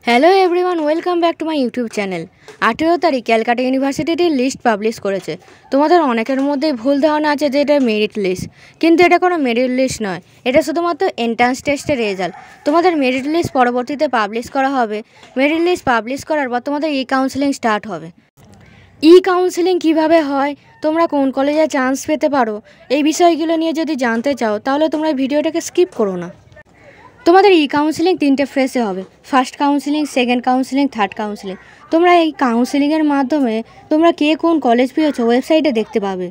Hello everyone, welcome back to my YouTube channel. 18 তারিখ ক্যালকাটা ইউনিভার্সিটির list publish করেছে। তোমাদের অনেকের মধ্যেই ভুল ধারণা আছে যে এটা মেরিট লিস্ট, কিন্তু এটা কোনো মেরিট লিস্ট নয়। এটা শুধুমাত্র এন্ট্রান্স টেস্টের রেজাল্ট। তোমাদের মেরিট লিস্ট পরবর্তীতে পাবলিশ করা হবে। মেরিট লিস্ট পাবলিশ করার পর তোমাদের কাউন্সেলিং স্টার্ট হবে। কাউন্সেলিং কিভাবে হয়, তোমরা কোন কলেজে চান্স পেতে পারো, এই বিষয়গুলো নিয়ে যদি জানতে চাও তাহলে তোমরা ভিডিওটাকে স্কিপ করো না। তোমাদের কাউন্সেলিং 3টে ফেজে হবে। First counselling, second counselling, third counselling. তোমরা এই কাউন্সেলিংয়ের মাধ্যমে তোমরা কে কোন কলেজ পেয়েছো ওয়েবসাইটে দেখতে পাবে।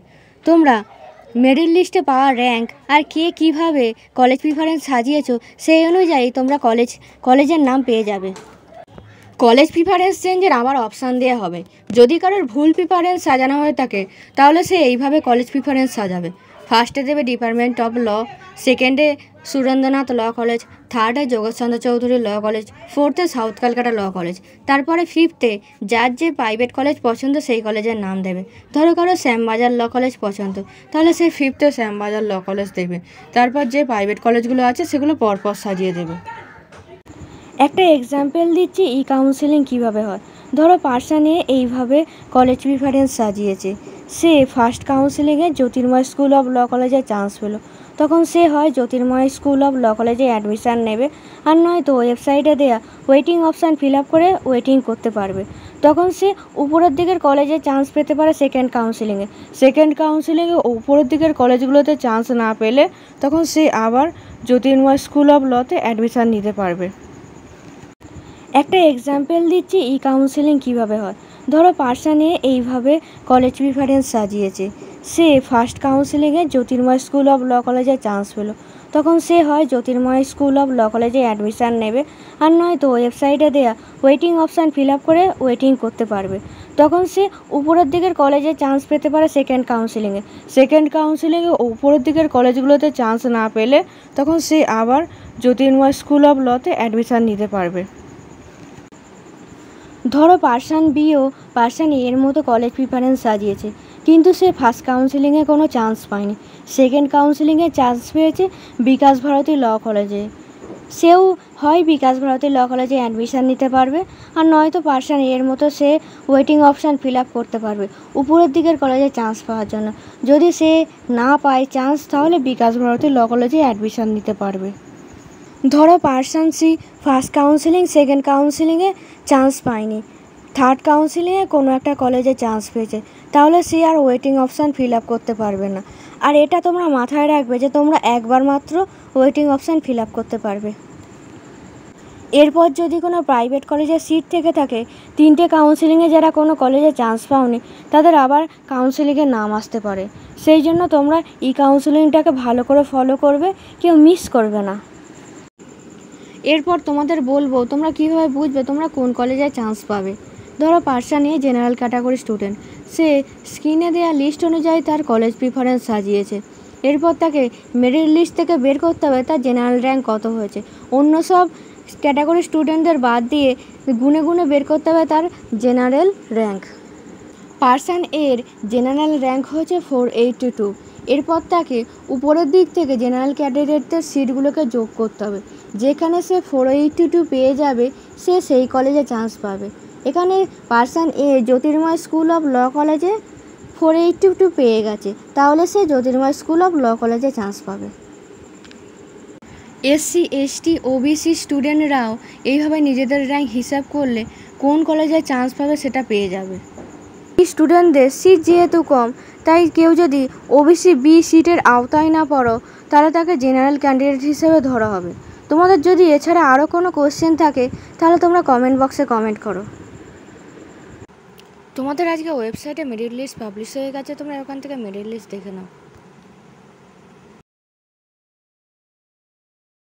তোমরা মেরিট লিস্টে পাওয়া র্যাঙ্ক আর কে কীভাবে কলেজ প্রিফারেন্স সাজিয়েছো সেই অনুযায়ী তোমরা কলেজের নাম পেয়ে যাবে। কলেজ প্রিফারেন্স চেঞ্জের আবার অপশান দেওয়া হবে। যদি কারোর ভুল প্রিফারেন্স সাজানো হয়ে থাকে তাহলে সে এইভাবে কলেজ প্রিফারেন্স সাজাবে। ফার্স্টে দেবে ডিপার্টমেন্ট অফ ল, সেকেন্ডে সুরেন্দ্রনাথ ল কলেজ, থার্ডে যোগেশচন্দ্র চৌধুরী ল কলেজ, ফোর্থে সাউথ ক্যালকাটা ল কলেজ, তারপরে ফিফথে যার যে প্রাইভেট কলেজ পছন্দ সেই কলেজের নাম দেবে। ধরো কারো শ্যামবাজার ল কলেজ পছন্দ, তাহলে সে ফিফথে শ্যামবাজার ল কলেজ দেবে। তারপর যে প্রাইভেট কলেজগুলো আছে সেগুলো পরপর সাজিয়ে দেবে। একটা এক্সাম্পল দিচ্ছি কাউন্সেলিং কীভাবে হয়। ধরো পার্সন এইভাবে কলেজ প্রিফারেন্স সাজিয়েছে। সে ফার্স্ট কাউন্সেলিংয়ে জ্যোতির্ময় স্কুল অফ ল কলেজে চান্স পেলো, তখন সে হয় জ্যোতির্ময় স্কুল অফ ল কলেজে অ্যাডমিশান নেবে, আর নয়তো ওয়েবসাইটে দেওয়া ওয়েটিং অপশান ফিল আপ করে ওয়েটিং করতে পারবে। তখন সে উপরের দিকের কলেজে চান্স পেতে পারে সেকেন্ড কাউন্সেলিংয়ে উপরের দিকের কলেজগুলোতে চান্স না পেলে তখন সে আবার জ্যোতির্ময় স্কুল অফ লতে অ্যাডমিশান নিতে পারবে। একটা এক্সাম্পল দিচ্ছি কাউন্সেলিং কীভাবে হয়। ধরো পার্সন এইভাবে কলেজ প্রিফারেন্স সাজিয়েছে। সে ফার্স্ট কাউন্সেলিংয়ে জ্যোতির্ময় স্কুল অফ ল কলেজে চান্স পেলো, তখন সে হয় জ্যোতির্ময় স্কুল অফ ল কলেজে অ্যাডমিশান নেবে, আর নয়তো ওয়েবসাইটে দেওয়া ওয়েটিং অপশান ফিল আপ করে ওয়েটিং করতে পারবে। তখন সে উপরের দিকের কলেজে চান্স পেতে পারে সেকেন্ড কাউন্সেলিংয়ে উপরের দিকের কলেজগুলোতে চান্স না পেলে তখন সে আবার জ্যোতির্ময় স্কুল অফ লতে অ্যাডমিশান নিতে পারবে। ধরো পার্সন এর মতো কলেজ প্রিফারেন্স সাজিয়েছে, কিন্তু সে ফার্স্ট কাউন্সেলিংয়ে কোনো চান্স পায়নি। সেকেন্ড কাউন্সেলিংয়ে চান্স পেয়েছে বিকাশ ভারতী ল কলেজে। সেও হয় বিকাশ ভারতী ল কলেজে অ্যাডমিশান নিতে পারবে, আর নয়তো পার্সন এর মতো সে ওয়েটিং অপশান ফিল আপ করতে পারবে উপরের দিকের কলেজে চান্স পাওয়ার জন্য। যদি সে না পায় চান্স তাহলে বিকাশ ভারতী ল কলেজে অ্যাডমিশান নিতে পারবে। ধরো পার্সন ফার্স্ট কাউন্সেলিং, সেকেন্ড কাউন্সেলিংয়ে চান্স পায়নি, থার্ড কাউন্সেলিংয়ে কোনো একটা কলেজে চান্স পেয়েছে, তাহলে সে আর ওয়েটিং অপশান ফিল আপ করতে পারবে না। আর এটা তোমরা মাথায় রাখবে যে তোমরা একবার মাত্র ওয়েটিং অপশান ফিল আপ করতে পারবে। এরপর যদি কোনো প্রাইভেট কলেজে সিট থেকে থাকে, 3টে কাউন্সেলিংয়ে যারা কোনো কলেজে চান্স পাওনি তাদের আবার কাউন্সেলিংয়ে নাম আসতে পারে। সেই জন্য তোমরা কাউন্সেলিংটাকে ভালো করে ফলো করবে, কেউ মিস করবে না। এরপর তোমাদের বলবো তোমরা কীভাবে বুঝবে তোমরা কোন কলেজে চান্স পাবে। ধরো পার্সন জেনারেল ক্যাটাগরি স্টুডেন্ট, সে স্ক্রিনে দেওয়া লিস্ট অনুযায়ী তার কলেজ প্রিফারেন্স সাজিয়েছে। এরপর তাকে মেরিট লিস্ট থেকে বের করতে হবে তার জেনারেল র্যাঙ্ক কত হয়েছে। অন্য সব ক্যাটাগরি স্টুডেন্টদের বাদ দিয়ে গুনে গুনে বের করতে হবে তার জেনারেল র্যাঙ্ক। পার্সন এর জেনারেল র্যাঙ্ক হয়েছে 482। এরপর তাকে উপরের দিক থেকে জেনারেল ক্যান্ডিডেটদের সিটগুলোকে যোগ করতে হবে। যেখানে সে 482 পেয়ে যাবে সে সেই কলেজে চান্স পাবে। এখানে person Jyotirmoy school of law কলেজে 482 পেয়ে গেছে, তাহলে সে জ্যোতির্ময় স্কুল অফ ল কলেজে চান্স পাবে। SC, ST, OBC স্টুডেন্টরাও এইভাবে নিজেদের র্যাঙ্ক হিসাব করলে কোন কলেজে চান্স পাবে সেটা পেয়ে যাবে। স্টুডেন্টদের সিট যেহেতু কম, তাই কেউ যদি OBC বি সিটের আওতায় না পড়ো তাহলে তাকে জেনারেল ক্যান্ডিডেট হিসেবে ধরা হবে। তোমাদের যদি এছাড়া আরও কোনো কোশ্চেন থাকে তাহলে তোমরা কমেন্ট বক্সে কমেন্ট করো। তোমাদের আজকে ওয়েবসাইটে মেরিট লিস্ট পাবলিশ হয়ে গেছে, তোমরা ওখান থেকে মেরিট লিস্ট দেখে নাও।